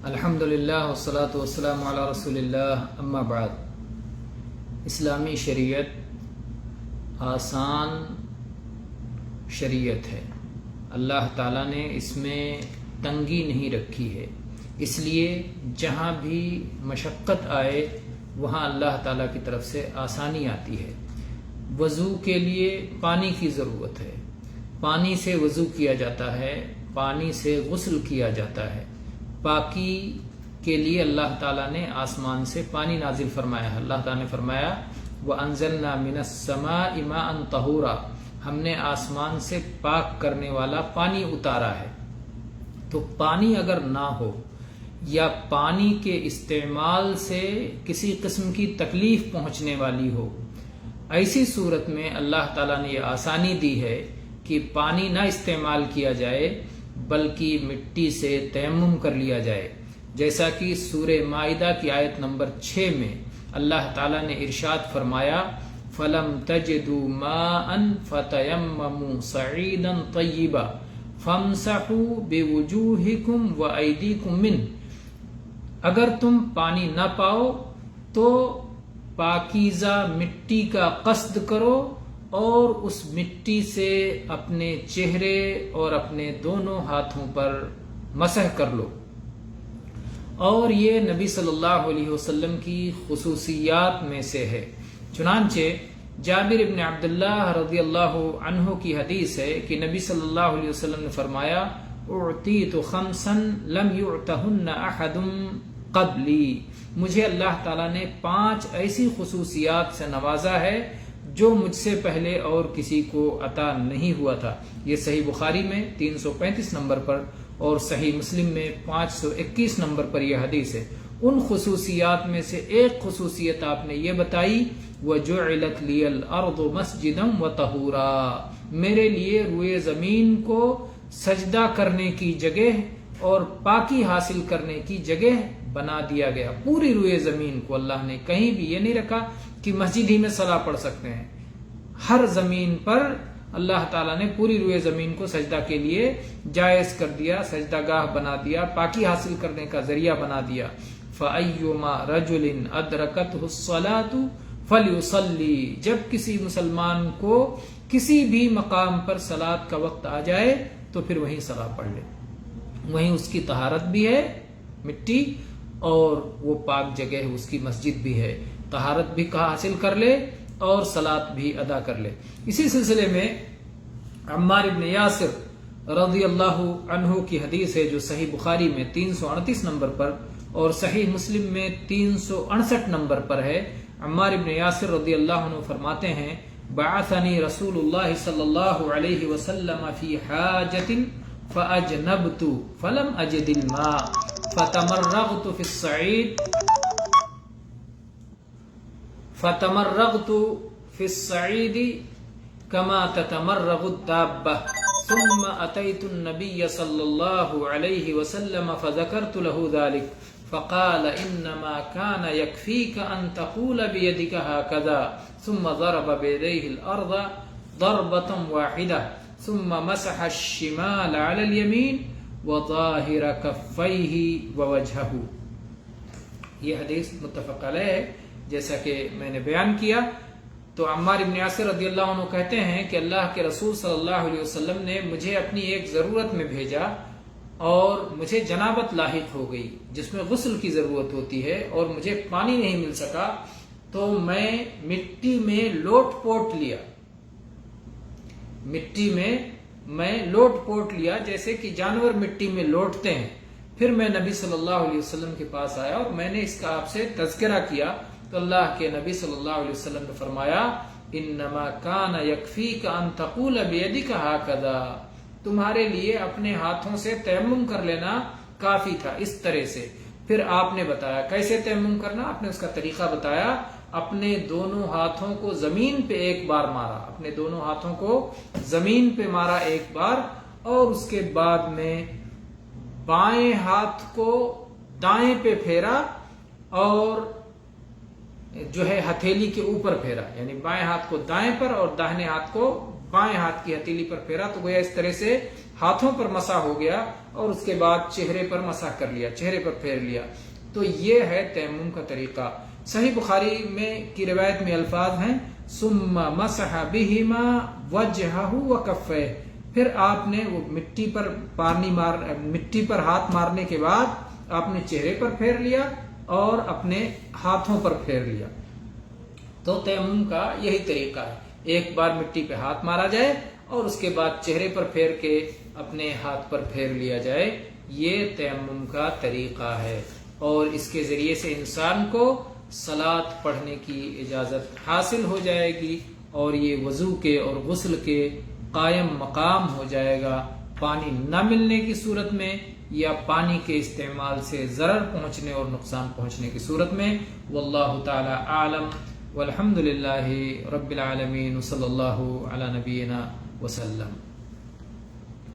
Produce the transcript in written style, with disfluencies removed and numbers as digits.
الحمدللہ والصلاة والسلام علی رسول اللہ اما بعد۔ اسلامی شریعت آسان شریعت ہے۔ اللہ تعالیٰ نے اس میں تنگی نہیں رکھی ہے، اس لیے جہاں بھی مشقت آئے وہاں اللہ تعالیٰ کی طرف سے آسانی آتی ہے۔ وضو کے لیے پانی کی ضرورت ہے، پانی سے وضو کیا جاتا ہے، پانی سے غسل کیا جاتا ہے۔ پاکی کے لیے اللہ تعالیٰ نے آسمان سے پانی نازل فرمایا ہے۔ اللہ تعالیٰ نے فرمایا وَأَنزَلْنَا مِنَ السَّمَاءِ مَاءً طَهُورًا، ہم نے آسمان سے پاک کرنے والا پانی اتارا ہے۔ تو پانی اگر نہ ہو یا پانی کے استعمال سے کسی قسم کی تکلیف پہنچنے والی ہو، ایسی صورت میں اللہ تعالیٰ نے یہ آسانی دی ہے کہ پانی نہ استعمال کیا جائے بلکہ مٹی سے تیمم کر لیا جائے، جیسا کہ سورہ مائدہ کی آیت نمبر 6 میں اللہ تعالیٰ نے ارشاد فرمایا فَلَمْ تَجِدُوا مَاءً فَتَيَمَّمُوا صَعِيدًا طَيِّبًا فَامْسَحُوا بِوُجُوهِكُمْ وَأَيْدِيكُمْ مِنْهُ، اگر تم پانی نہ پاؤ تو پاکیزہ مٹی کا قصد کرو اور اس مٹی سے اپنے چہرے اور اپنے دونوں ہاتھوں پر مسح کر لو۔ اور یہ نبی صلی اللہ علیہ وسلم کی خصوصیات میں سے ہے۔ چنانچہ جابر ابن عبداللہ رضی اللہ عنہ کی حدیث ہے کہ نبی صلی اللہ علیہ وسلم نے فرمایا اعطیت خمسا لم یعطہن احد قبلی، مجھے اللہ تعالیٰ نے 5 ایسی خصوصیات سے نوازا ہے جو مجھ سے پہلے اور کسی کو عطا نہیں ہوا تھا۔ یہ صحیح بخاری میں 335 نمبر پر اور صحیح مسلم میں 521 نمبر پر یہ حدیث ہے۔ ان خصوصیات میں سے ایک خصوصیت آپ نے یہ بتائی وَجُعِلَتْ لِيَ الْأَرْضُ مَسْجِدًا وَطَهُورًا، میرے لیے روئے زمین کو سجدہ کرنے کی جگہ اور پاکی حاصل کرنے کی جگہ بنا دیا گیا۔ پوری روئے زمین کو اللہ نے کہیں بھی یہ نہیں رکھا کہ مسجد ہی میں صلاح پڑھ سکتے ہیں، ہر زمین پر اللہ تعالیٰ نے پوری روئے زمین کو سجدہ کے لیے جائز کر دیا، سجدہ گاہ بنا دیا، پاکی حاصل کرنے کا ذریعہ بنا دیا۔ فَأَيُّمَا رَجُلٍ أَدْرَكَتْهُ الصَّلَاةُ فَلْيُصَلِّ، جب کسی مسلمان کو کسی بھی مقام پر صلاۃ کا وقت آ جائے تو پھر وہیں صلاح پڑھ لے، وہیں اس کی طہارت بھی ہے مٹی اور وہ پاک جگہ ہے، اس کی مسجد بھی ہے، طہارت بھی حاصل کر لے اور صلاۃ بھی ادا کر لے۔ اسی سلسلے میں عمار بن یاسر رضی اللہ عنہ کی حدیث ہے جو صحیح بخاری میں 338 نمبر پر اور صحیح مسلم میں 368 نمبر پر ہے۔ عمار بن یاسر رضی اللہ عنہ فرماتے ہیں بعثنی رسول اللہ صلی اللہ علیہ وسلم فی حاجۃ فاجنبت فلم اجد الماء فتمرغت في الصعيد كما تتمرغ الدابة، ثم أتيت النبي صلى الله عليه وسلم فذكرت له ذلك فقال إنما كان يكفيك أن تقول بيدك هكذا، ثم ضرب بيديه الأرض ضربة واحدة ثم مسح الشمال على اليمين وظاهر كفيه ووجهه۔ یہ حدیث متفق علیہ ہے جیسا کہ میں نے بیان کیا۔ تو عمار بن یاسر رضی اللہ عنہ کہتے ہیں کہ اللہ کے رسول صلی اللہ علیہ وسلم نے مجھے اپنی ایک ضرورت میں بھیجا اور مجھے جنابت لاحق ہو گئی جس میں غسل کی ضرورت ہوتی ہے اور مجھے پانی نہیں مل سکا، تو میں مٹی میں لوٹ پوٹ لیا، مٹی میں لوٹ پوٹ لیا جیسے کہ جانور مٹی میں لوٹتے ہیں۔ پھر میں نبی صلی اللہ علیہ وسلم کے پاس آیا اور میں نے اس کا آپ سے تذکرہ کیا تو اللہ کے نبی صلی اللہ علیہ وسلم نے فرمایا انما کان یکفیک ان تقول بیدک ہکذا، تمہارے لیے اپنے ہاتھوں سے تیمم کر لینا کافی تھا، اس طرح سے۔ پھر آپ نے بتایا کیسے تیمم کرنا، آپ نے اس کا طریقہ بتایا، اپنے دونوں ہاتھوں کو زمین پہ ایک بار مارا، اپنے دونوں ہاتھوں کو زمین پہ مارا ایک بار، اور اس کے بعد میں بائیں ہاتھ کو دائیں پہ پھیرا اور جو ہے ہتھیلی کے اوپر پھیرا، یعنی بائیں ہاتھ کو دائیں پر اور داہنے ہاتھ کو بائیں ہاتھ کی ہتھیلی پر پھیرا تو گویا اس طرح سے ہاتھوں پر مسح ہو گیا، اور اس کے بعد چہرے پر مسح کر لیا، چہرے پر پھیر لیا. تو یہ ہے تیمم کا طریقہ. صحیح بخاری میں کی روایت میں الفاظ ہیں ثم مسح بہما وجہہ وکفیہ، پھر آپ نے وہ مٹی پر ہاتھ مارنے کے بعد آپ نے چہرے پر پھیر لیا اور اپنے ہاتھوں پر پھیر لیا. تو تیمم کا یہی طریقہ ہے، ایک بار مٹی پہ ہاتھ مارا جائے اور اس کے بعد چہرے پر پھیر کے اپنے ہاتھ پر پھیر لیا جائے. یہ تیمم کا طریقہ ہے، اور اس کے ذریعے سے انسان کو صلاۃ پڑھنے کی اجازت حاصل ہو جائے گی، اور یہ وضو کے اور غسل کے قائم مقام ہو جائے گا. پانی نہ ملنے کی صورت میں یا پانی کے استعمال سے ضرر پہنچنے اور نقصان پہنچنے کی صورت میں. واللہ تعالی اعلم والحمد للہ رب العالمین، صلی اللہ علی نبینا وسلم.